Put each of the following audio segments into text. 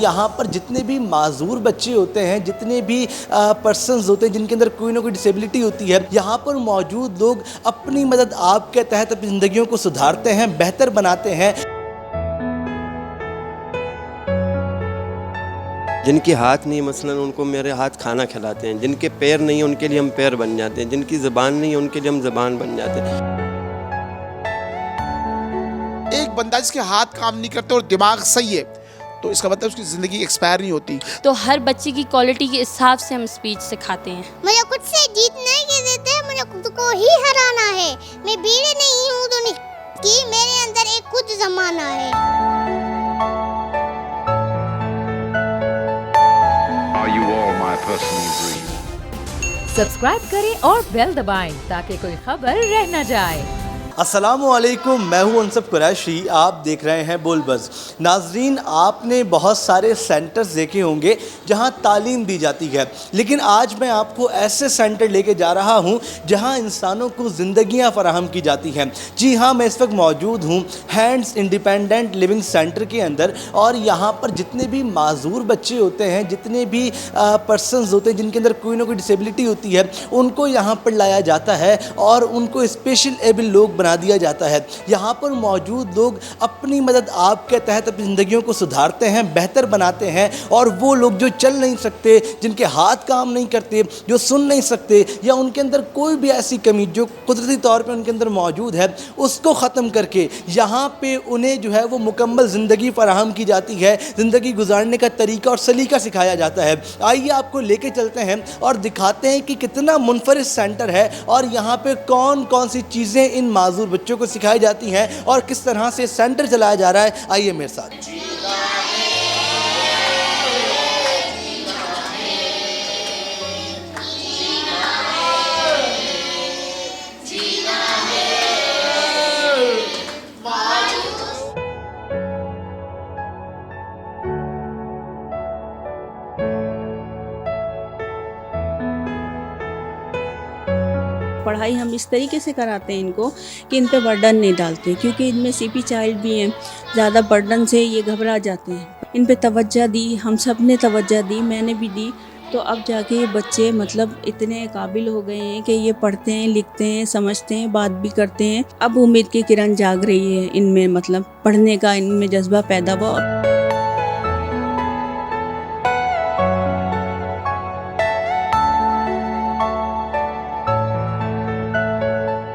यहाँ पर जितने भी माजूर बच्चे होते हैं, जितने भी पर्सन्स होते हैं जिनके अंदर कोई ना कोई डिसेबिलिटी होती है, यहाँ पर मौजूद लोग अपनी मदद आप के तहत अपनी ज़िंदगियों को सुधारते हैं, बेहतर बनाते हैं। जिनके हाथ नहीं मसलन उनको मेरे हाथ खाना खिलाते हैं, जिनके पैर नहीं उनके लिए हम पैर बन जाते हैं, जिनकी ज़बान नहीं उनके लिए हम ज़बान बन जाते हैं। एक बंदा जिसके हाथ काम नहीं करते और दिमाग सही है तो इसका मतलब उसकी ज़िंदगी एक्सपायर नहीं होती। तो हर बच्चे की क्वालिटी के हिसाब से हम स्पीच सिखाते हैं। मुझे खुद से जीतना के देते हैं, मुझे खुद को ही हराना है। मैं बीड़े नहीं हूँ तो नहीं कि मेरे अंदर एक खुद ज़माना है। Are you all my personal dream? Subscribe करें और बेल दबाएं ताकि कोई खबर रह न जाए। अस्सलामुअलैकुम, मैं हूं अनसफ कुरैशी, आप देख रहे हैं बोलबज़। नाजरीन, आपने बहुत सारे सेंटर्स देखे होंगे जहां तालीम दी जाती है, लेकिन आज मैं आपको ऐसे सेंटर लेके जा रहा हूं जहां इंसानों को ज़िंदगियां फराहम की जाती हैं। जी हाँ, मैं इस वक्त मौजूद हूं हैंड्स इंडिपेंडेंट लिविंग सेंटर के अंदर, और यहाँ पर जितने भी माजूर बच्चे होते हैं, जितने भी पर्सन्स होते हैं जिनके अंदर कोई ना कोई डिसेबिलिटी होती है, उनको यहाँ पर लाया जाता है और उनको स्पेशल एबल लोग बना दिया जाता है। यहाँ पर मौजूद लोग अपनी मदद आप के तहत अपनी ज़िंदगियों को सुधारते हैं, बेहतर बनाते हैं। और वो लोग जो चल नहीं सकते, जिनके हाथ काम नहीं करते, जो सुन नहीं सकते, या उनके अंदर कोई भी ऐसी कमी जो कुदरती तौर पे उनके अंदर मौजूद है, उसको ख़त्म करके यहाँ पे उन्हें जो है वो मुकम्मल ज़िंदगी फराहम की जाती है। ज़िंदगी गुजारने का तरीका और सलीका सिखाया जाता है। आइए आपको लेके चलते हैं और दिखाते हैं कि कितना मुनफरिद सेंटर है और यहाँ पे कौन कौन सी चीज़ें इन माजूर बच्चों को सिखाई जाती हैं और किस तरह से सेंटर चलाया जा रहा है। आइए मेरे साथ। पढ़ाई हम इस तरीके से कराते हैं इनको कि इन पे बर्डन नहीं डालते, क्योंकि इनमें सीपी चाइल्ड भी हैं। ज़्यादा बर्डन से ये घबरा जाते हैं। इन पे तवज्जो दी, हम सब ने तवज्जो दी, मैंने भी दी। तो अब जाके ये बच्चे मतलब इतने काबिल हो गए हैं कि ये पढ़ते हैं, लिखते हैं, समझते हैं, बात भी करते हैं। अब उम्मीद की किरण जाग रही है इनमें, मतलब पढ़ने का इनमें जज्बा पैदा हुआ।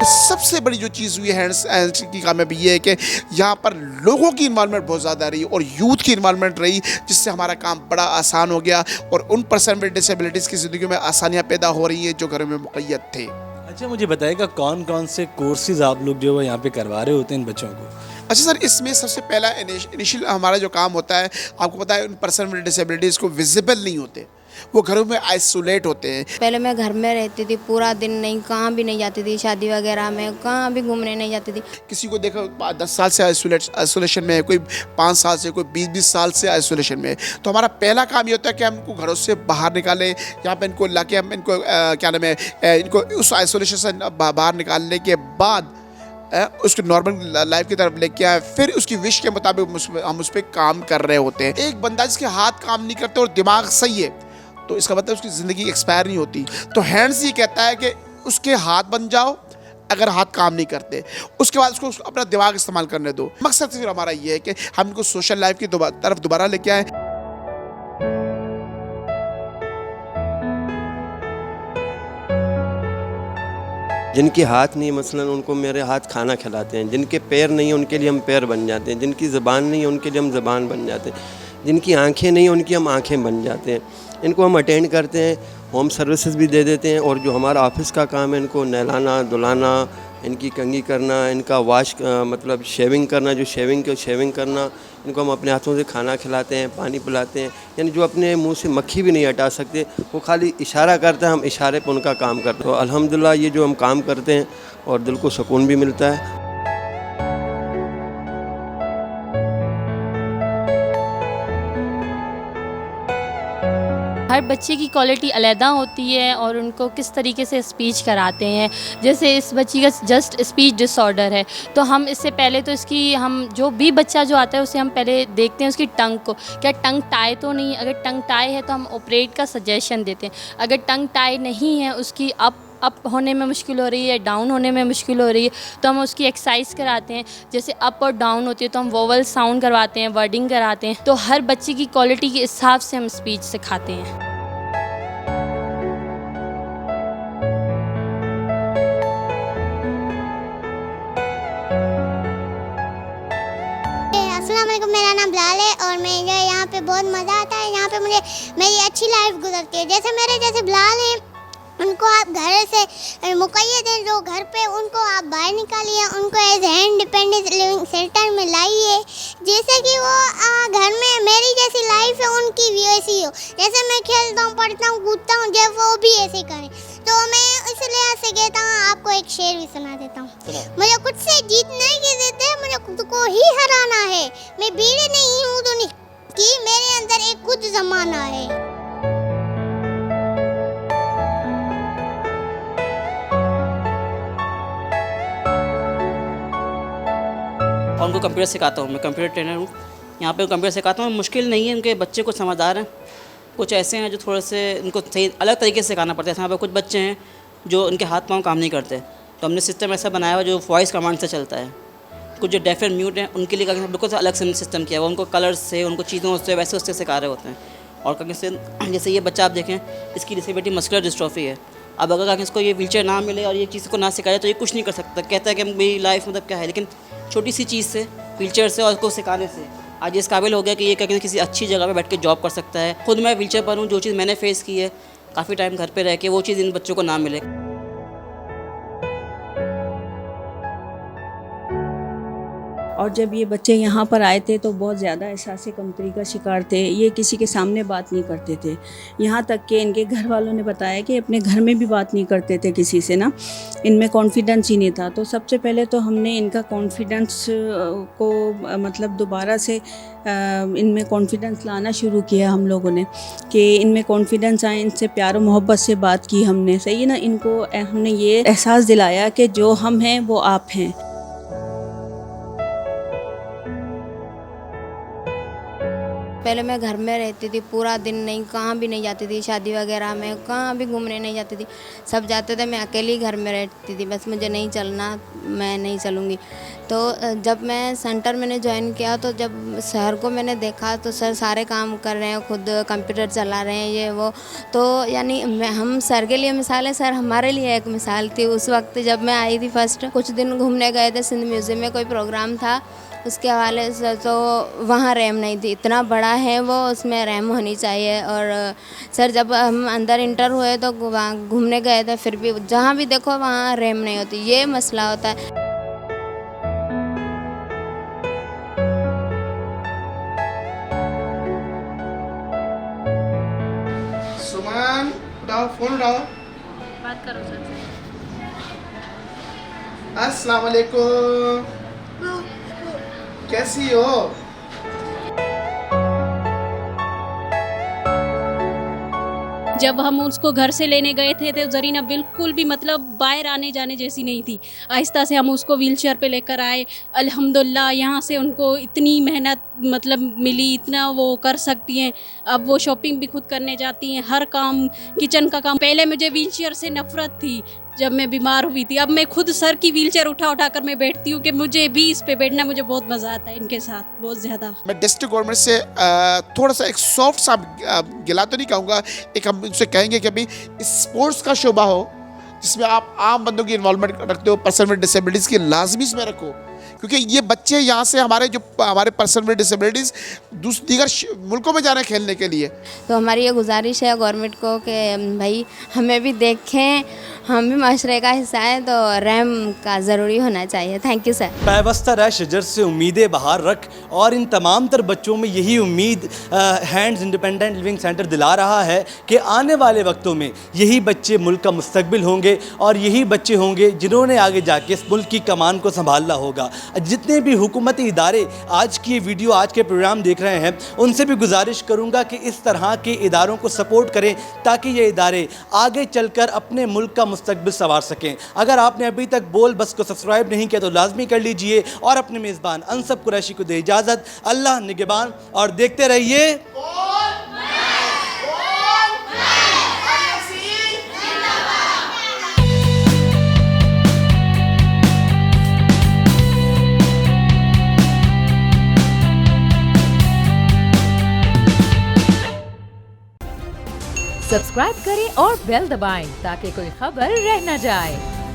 सबसे बड़ी जो चीज़ हुई हैंड्स की कामयाबी ये है कि यहाँ पर लोगों की इन्वॉल्वमेंट बहुत ज़्यादा रही और यूथ की इन्वॉल्वमेंट रही, जिससे हमारा काम बड़ा आसान हो गया और उन पर्सन विद डिसेबिलिटीज़ की ज़िंदगी में आसानियाँ पैदा हो रही हैं जो घरों में मुक़य्यद थे। अच्छा, मुझे बताइएगा कौन कौन से कोर्सेज आप लोग जो है यहाँ पे करवा रहे होते हैं इन बच्चों को? अच्छा सर, इसमें सबसे पहला इनिशियल हमारा जो काम होता है, आपको पता है उन पर्सन विद डिसेबिलिटीज़ को विजिबल नहीं होते, वो घरों में आइसोलेट होते हैं। पहले मैं घर में रहती थी, पूरा दिन नहीं, कहाँ भी नहीं जाती थी, शादी वगैरह में कहाँ भी घूमने नहीं जाती थी। किसी को देखो 10 साल से आइसोलेशन में है, कोई 5 साल से, कोई 20 साल से आइसोलेशन में है। तो हमारा पहला काम ये होता है कि हम इनको घरों से बाहर निकालें, यहाँ पे इनको लाके हम इनको क्या नाम है, इनको उस आइसोलेशन से बाहर निकालने के बाद उसको नॉर्मल लाइफ की तरफ लेके आए। फिर उसकी विश के मुताबिक हम उस पर काम कर रहे होते हैं। एक बंदा जिसके हाथ काम नहीं करते और दिमाग सही है तो इसका मतलब उसकी ज़िंदगी एक्सपायर नहीं होती। तो हैंड्स ये कहता है कि उसके हाथ बन जाओ अगर हाथ काम नहीं करते, उसके बाद उसको अपना दिमाग इस्तेमाल करने दो। मकसद फिर हमारा ये है कि हम इनको सोशल लाइफ की तरफ दोबारा लेके आए। जिनके हाथ नहीं मसलन उनको मेरे हाथ खाना खिलाते हैं, जिनके पैर नहीं उनके लिए हम पैर बन जाते हैं, जिनकी ज़बान नहीं उनके लिए हम ज़बान बन जाते हैं, जिनकी आंखें नहीं उनकी हम आंखें बन जाते हैं। इनको हम अटेंड करते हैं, होम सर्विसेज भी दे देते हैं, और जो हमारा ऑफिस का काम है इनको नहलाना धुलाना, इनकी कंघी करना, इनका वाश मतलब शेविंग करना, जो शेविंग करना, इनको हम अपने हाथों से खाना खिलाते हैं, पानी पिलाते हैं। यानी जो अपने मुंह से मक्खी भी नहीं हटा सकते, वो खाली इशारा करता है, हम इशारे पर उनका काम करते हैं। तो अल्हम्दुलिल्लाह ये जो हम काम करते हैं और दिल को सुकून भी मिलता है। हर बच्चे की क्वालिटी अलहदा होती है और उनको किस तरीके से स्पीच कराते हैं। जैसे इस बच्ची का जस्ट स्पीच डिसऑर्डर है, तो हम इससे पहले तो इसकी हम जो भी बच्चा जो आता है उसे हम पहले देखते हैं उसकी टंग को, क्या टंग टाई तो नहीं। अगर टंग टाई है तो हम ऑपरेट का सजेशन देते हैं। अगर टंग टाई नहीं है, उसकी अप होने में मुश्किल हो रही है, डाउन होने में मुश्किल हो रही है, तो हम उसकी एक्सरसाइज कराते हैं। जैसे अप और डाउन होती है तो हम वोवल साउंड करवाते हैं, वर्डिंग कराते हैं। तो हर बच्चे की क्वालिटी के हिसाब से हम स्पीच सिखाते हैं। अस्सलाम वालेकुम, मेरा नाम बिलाल है और मैं यहाँ पे बहुत मज़ा आता है। यहाँ पे मुझे मेरी अच्छी लाइफ गुजरती है। जैसे बिलाल हैं, उनको आप घर से मुक़य्यद हैं, जो घर पे उनको आप बाहर निकालिए, उनको एज इंडिपेंडेंट लिविंग सेंटर में लाइए, जैसे कि वो घर में मेरी जैसी लाइफ है उनकी भी ऐसी हो। जैसे मैं खेलता हूँ, पढ़ता हूँ, कूदता हूँ, जब वो भी ऐसे करें। तो मैं इस लिहाज से कहता हूँ, आपको एक शेर भी सुना देता हूँ। मुझे खुद से जीत नहीं की देते, मुझे खुद को ही हराना है। मैं भीड़ नहीं हूँ दुनिया की, मेरे अंदर एक खुद ज़माना है। और उनको कंप्यूटर सिखाता हूँ। मैं कंप्यूटर ट्रेनर हूँ, यहाँ पे कंप्यूटर सिखाता हूँ। मुश्किल नहीं है, उनके बच्चे कुछ समझदार हैं, कुछ ऐसे हैं जो थोड़े से उनको सही अलग तरीके से सिखाना पड़ता है। यहाँ पे कुछ बच्चे हैं जो उनके हाथ पाँव काम नहीं करते, तो हमने सिस्टम ऐसा बनाया हुआ जो वॉइस कमांड से चलता है। कुछ जो डेफ एंड म्यूट हैं उनके लिए बिल्कुल अलग से सिस्टम किया हुआ, उनको कलर्स से, उनको चीज़ों से वैसे उससे सिखा रहे होते हैं। और कहीं से जैसे ये बच्चा आप देखें, इसकी डिसेबिलिटी मस्कुलर डिस्ट्रॉफी है। अब अगर इसको ये व्हीलचेयर ना मिले और ये चीज़ को ना सिखाए तो ये कुछ नहीं कर सकता। कहता है कि मेरी लाइफ मतलब क्या है, लेकिन छोटी सी चीज़ से, व्हीलचेयर से और उसको सिखाने से आज इस काबिल हो गया कि ये कहीं किसी अच्छी जगह पे बैठ के जॉब कर सकता है। खुद मैं व्हीलचेयर पर हूँ, जो चीज़ मैंने फेस की है काफ़ी टाइम घर पे रह के, वो चीज़ इन बच्चों को ना मिले। और जब ये बच्चे यहाँ पर आए थे तो बहुत ज़्यादा एहसास कमतरी का शिकार थे। ये किसी के सामने बात नहीं करते थे, यहाँ तक कि इनके घर वालों ने बताया कि अपने घर में भी बात नहीं करते थे किसी से ना, इनमें कॉन्फिडेंस ही नहीं था। तो सबसे पहले तो हमने इनका कॉन्फिडेंस को मतलब दोबारा से इनमें कॉन्फिडेंस लाना शुरू किया हम लोगों ने, कि इनमें कॉन्फिडेंस आए। इनसे प्यार और मोहब्बत से बात की हमने, सही है ना। इनको हमने ये एहसास दिलाया कि जो हम हैं वो आप हैं। पहले मैं घर में रहती थी, पूरा दिन नहीं, कहाँ भी नहीं जाती थी, शादी वगैरह में कहाँ भी घूमने नहीं जाती थी। सब जाते थे, मैं अकेली घर में रहती थी, बस मुझे नहीं चलना, मैं नहीं चलूँगी। तो जब मैं सेंटर मैंने ज्वाइन किया, तो जब सर को मैंने देखा तो सर सारे काम कर रहे हैं, खुद कंप्यूटर चला रहे हैं, ये वो। तो यानी हम सर के लिए मिसाल है, सर हमारे लिए एक मिसाल थी। उस वक्त जब मैं आई थी फर्स्ट, कुछ दिन घूमने गए थे सिंध म्यूज़ियम में, कोई प्रोग्राम था उसके हवाले से, तो वहाँ रैम नहीं थी। इतना बड़ा है वो, उसमें रैम होनी चाहिए। और सर जब हम अंदर इंटर हुए तो वहाँ घूमने गए थे, फिर भी जहाँ भी देखो वहाँ रैम नहीं होती, ये मसला होता है। सुमन उठाओ, फोन उठाओ। बात करो सर से। अस्सलाम वालेकुम, कैसी हो? जब हम उसको घर से लेने गए थे तो जरीना बिल्कुल भी मतलब बाहर आने जाने जैसी नहीं थी। आहिस्ता से हम उसको व्हीलचेयर पे लेकर आए। अल्हम्दुलिल्लाह यहाँ से उनको इतनी मेहनत मतलब मिली, इतना वो कर सकती हैं। अब वो शॉपिंग भी खुद करने जाती हैं, हर काम, किचन का काम। पहले मुझे व्हीलचेयर से नफ़रत थी जब मैं बीमार हुई थी। अब मैं खुद सर की व्हीलचेयर उठा कर मैं बैठती हूँ कि मुझे भी इस पे बैठना मुझे बहुत मज़ा आता है इनके साथ, बहुत ज़्यादा। मैं डिस्ट्रिक्ट गवर्नमेंट से थोड़ा सा एक सॉफ्ट सा गिला तो नहीं कहूँगा, एक हम उनसे कहेंगे कि अभी स्पोर्ट्स का शोबा हो जिसमें आप आम बंदों की इन्वॉल्वमेंट रखते हो, पर्सन विद डिसेबिलिटीज़ की लाजमी इसमें रखो, क्योंकि ये बच्चे यहाँ से हमारे पर्सन विद डिसेबिलिटीज़ दीगर मुल्कों में जा रहे हैं खेलने के लिए। तो हमारी ये गुजारिश है गवर्नमेंट को कि भाई हमें भी देखें, हम भी माशरे का हिस्सा हैं, तो रैम का ज़रूरी होना चाहिए। Thank you sir. पैवस्ता रह शजर से उम्मीदें बाहर रख, और इन तमाम तर बच्चों में यही उम्मीद हैंड्स इंडिपेंडेंट लिविंग सेंटर दिला रहा है कि आने वाले वक्तों में यही बच्चे मुल्क का मुस्तकबिल होंगे और यही बच्चे होंगे जिन्होंने आगे जाके इस मुल्क की कमान को संभालना होगा। जितने भी हुकूमती इदारे आज की ये वीडियो, आज के प्रोग्राम देख रहे हैं, उनसे भी गुजारिश करूँगा कि इस तरह के इदारों को सपोर्ट करें ताकि ये इदारे आगे चलकर अपने मुल्क का मुस्तकबिल संवार सकें। अगर आपने अभी तक बोल बस को सब्सक्राइब नहीं किया तो लाजमी कर लीजिए और अपने मेज़बान अनसब कुरैशी को दे इजाज़त। अल्लाह निगहबान और देखते रहिए। सब्सक्राइब करें और बेल दबाएं ताकि कोई खबर रह न जाए।